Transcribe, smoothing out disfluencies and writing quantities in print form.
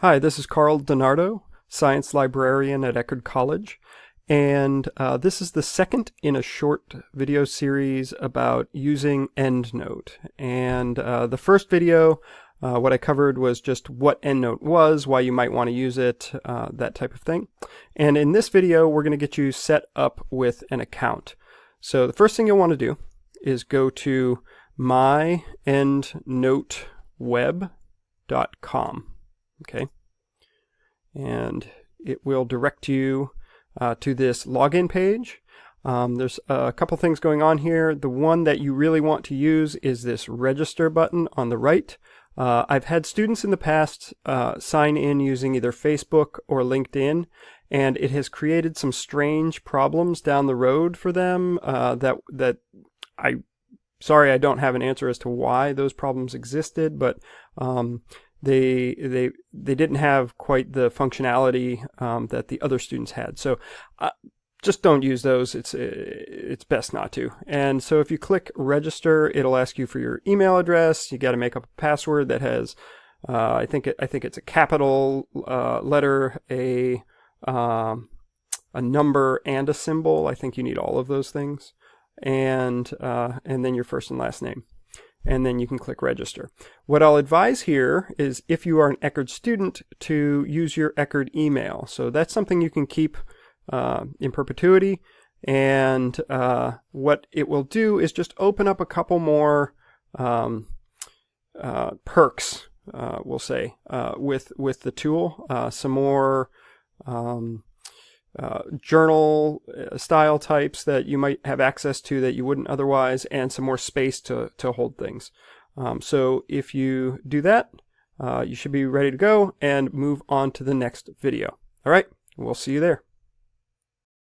Hi, this is Carl DiNardo, Science Librarian at Eckerd College, and this is the second in a short video series about using EndNote. And the first video, what I covered was just what EndNote was, why you might want to use it, that type of thing. And in this video, we're going to get you set up with an account. So the first thing you'll want to do is go to myendnoteweb.com. Okay, and it will direct you to this login page. There's a couple things going on here. The one that you really want to use is this register button on the right. I've had students in the past sign in using either Facebook or LinkedIn, and it has created some strange problems down the road for them Sorry, I don't have an answer as to why those problems existed, but they didn't have quite the functionality that the other students had. So just don't use those. It's best not to. And so if you click register, it'll ask you for your email address. You got to make up a password that has I think it's a capital letter, a number, and a symbol. I think you need all of those things. And then your first and last name, and then you can click register. What I'll advise here is, if you are an Eckerd student, to use your Eckerd email. So that's something you can keep in perpetuity, and what it will do is just open up a couple more perks, we'll say, with the tool, some more journal style types that you might have access to that you wouldn't otherwise, and some more space to hold things. So if you do that, you should be ready to go and move on to the next video. All right, we'll see you there.